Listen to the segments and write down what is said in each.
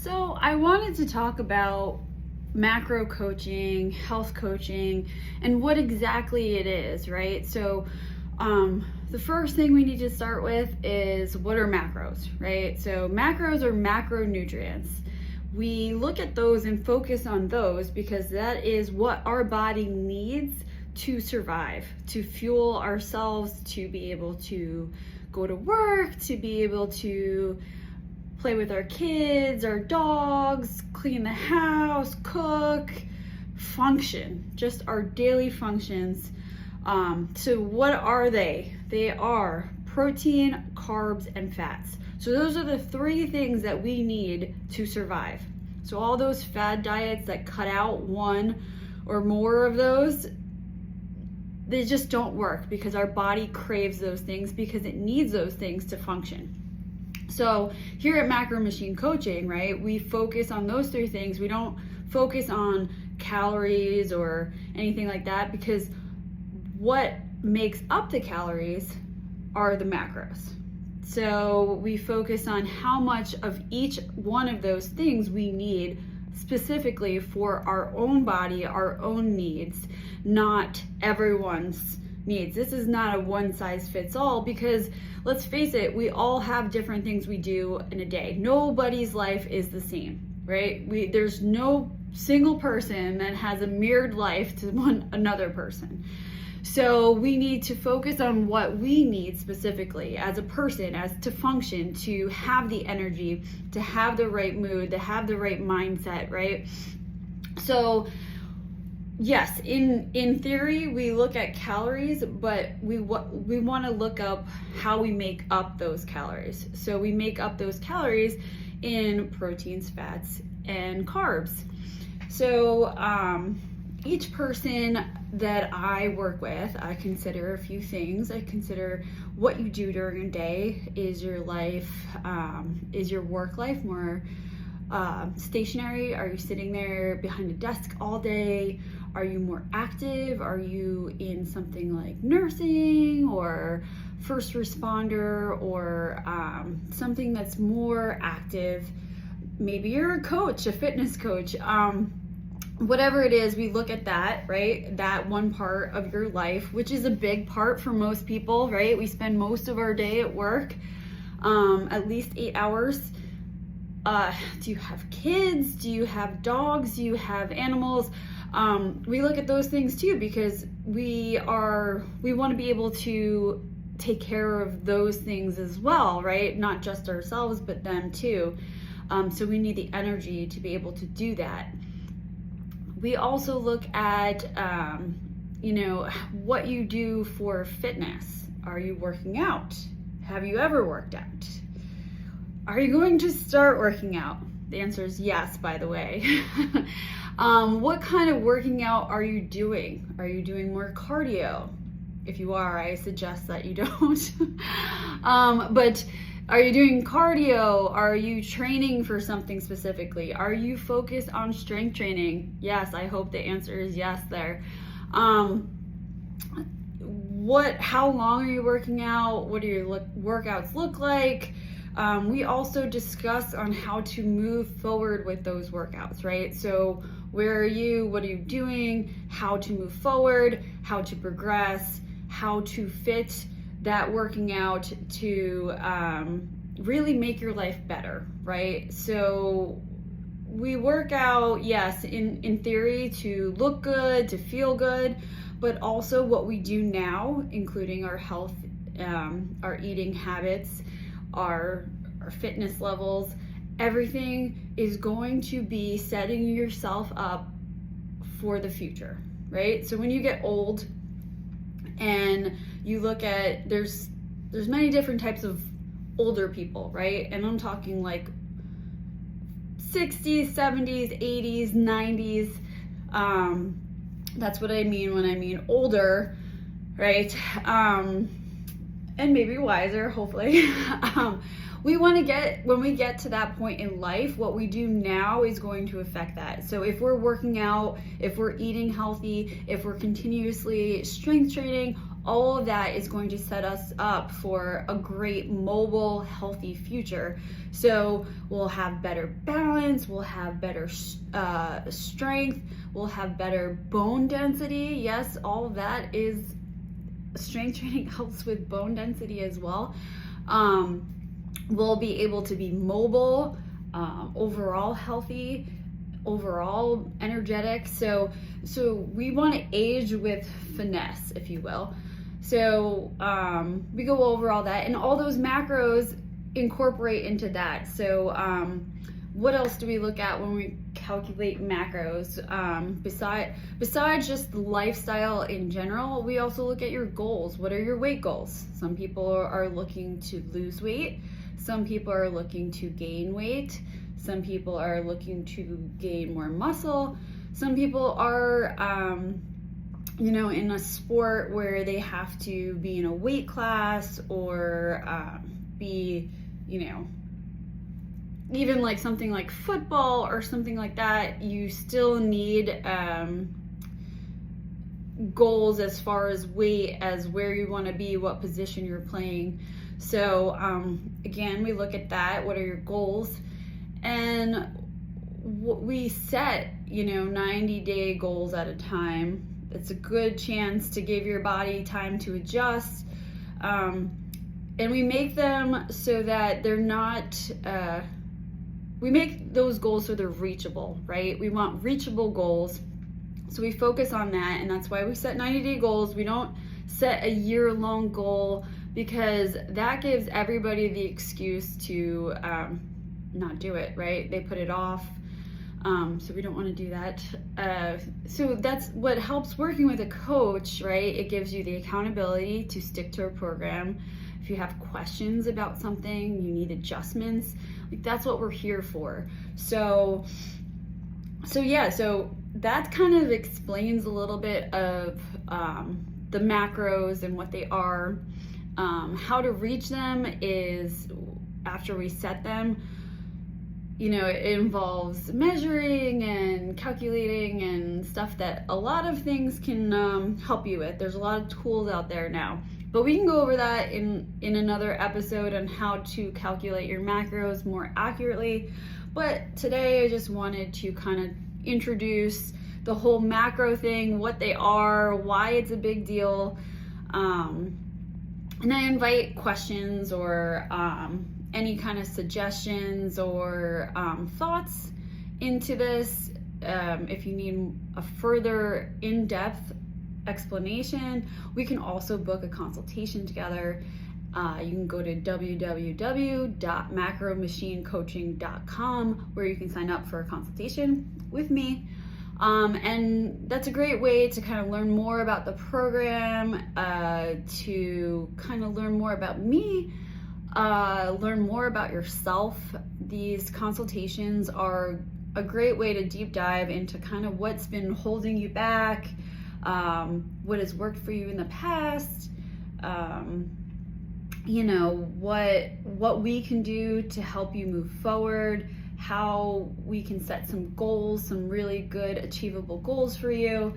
So I wanted to talk about macro coaching, health coaching, and what exactly it is, right? The first thing we need to start with is what are macros, right? So macros are macronutrients. We look at those and focus on those because that is what our body needs to survive, to fuel ourselves, to be able to go to work, to be able to play with our kids, our dogs, clean the house, cook, function, just our daily functions. So what are they? They are protein, carbs, and fats. So those are the three things that we need to survive. So all those fad diets that cut out one or more of those, they just don't work because our body craves those things because it needs those things to function. So here at Macro Machine Coaching, right, we focus on those three things. We don't focus on calories or anything like that because what makes up the calories are the macros. So we focus on how much of each one of those things we need specifically for our own body, our own needs, not everyone's needs. This is not a one size fits all because let's face it, we all have different things we do in a day. Nobody's life is the same, right? There's no single person that has a mirrored life to another person. So we need to focus on what we need specifically as a person, as to function, to have the energy, to have the right mood, to have the right mindset, right? So yes, in theory, we look at calories, but we want to look up how we make up those calories. So we make up those calories in proteins, fats, and carbs. So each person that I work with, I consider a few things. I consider what you do during a day. Is your life, is your work life more stationary? Are you sitting there behind a desk all day? Are you more active? Are you in something like nursing or first responder or something that's more active? Maybe you're a coach, a fitness coach. Whatever it is, we look at that, right? That one part of your life, which is a big part for most people, right? We spend most of our day at work, at least 8 hours. Do you have kids? Do you have dogs? Do you have animals? We look at those things too because we want to be able to take care of those things as well, right? Not just ourselves, but them too. So we need the energy to be able to do that. We also look at, what you do for fitness. Are you working out? Have you ever worked out? Are you going to start working out? The answer is yes, by the way. What kind of working out are you doing? Are you doing more cardio? If you are, I suggest that you don't. But are you doing cardio? Are you training for something specifically? Are you focused on strength training? Yes, I hope the answer is yes there. How long are you working out? What do your workouts look like? We also discuss on how to move forward with those workouts, right? So where are you? What are you doing? How to move forward, how to progress, how to fit that working out to really make your life better, right? So we work out, yes, in theory to look good, to feel good, but also what we do now, including our health, our eating habits, our fitness levels, everything is going to be setting yourself up for the future, right? So when you get old and you look at, there's many different types of older people, right? And I'm talking like 60s, 70s, 80s, 90s. That's what I mean when I mean older, right? And maybe wiser, hopefully. When we get to that point in life, what we do now is going to affect that. So if we're working out, if we're eating healthy, if we're continuously strength training, all of that is going to set us up for a great mobile, healthy future. So we'll have better balance, we'll have better strength, we'll have better bone density. Yes, all of that is, strength training helps with bone density as well. We'll be able to be mobile, overall healthy, overall energetic. So we want to age with finesse, if you will. So we go over all that, and all those macros incorporate into that. So what else do we look at when we calculate macros? Besides just lifestyle in general, we also look at your goals. What are your weight goals? Some people are looking to lose weight. Some people are looking to gain weight. Some people are looking to gain more muscle. Some people are in a sport where they have to be in a weight class, or be, even like something like football or something like that. You still need goals as far as weight, as where you want to be, what position you're playing. So again, we look at that. What are your goals? And we set 90-day goals at a time. It's a good chance to give your body time to adjust, and we make them so that they're not we make those goals so they're reachable, right? We want reachable goals, so we focus on that, and that's why we set 90-day goals. We don't set a year-long goal, because that gives everybody the excuse to not do it, right? They put it off. So we don't want to do that. So that's what helps working with a coach, right? It gives you the accountability to stick to a program. If you have questions about something, you need adjustments, like that's what we're here for. So that kind of explains a little bit of the macros and what they are. How to reach them is, after we set them, it involves measuring and calculating and stuff that a lot of things can help you with. There's a lot of tools out there now, but we can go over that in another episode on how to calculate your macros more accurately. But today I just wanted to kind of introduce the whole macro thing, what they are, why it's a big deal. And I invite questions or any kind of suggestions or thoughts into this. If you need a further in-depth explanation, we can also book a consultation together. You can go to www.macromachinecoaching.com, where you can sign up for a consultation with me. And that's a great way to kind of learn more about the program, to kind of learn more about me, learn more about yourself. These consultations are a great way to deep dive into kind of what's been holding you back, what has worked for you in the past, what we can do to help you move forward, how we can set some goals, some really good achievable goals for you,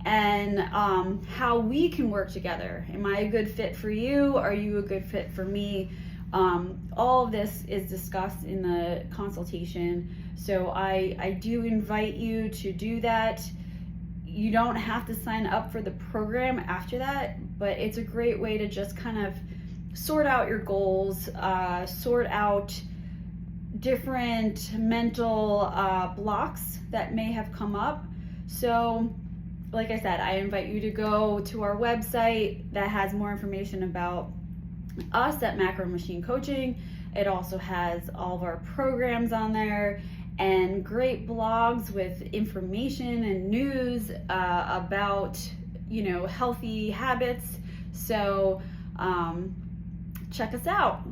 and how we can work together. Am I a good fit for you? Are you a good fit for me? All of this is discussed in the consultation, so I do invite you to do that. You don't have to sign up for the program after that, but it's a great way to just kind of sort out your goals, sort out different mental blocks that may have come up. So like I said, I invite you to go to our website that has more information about us at Macro Machine Coaching. It also has all of our programs on there and great blogs with information and news about healthy habits. So check us out.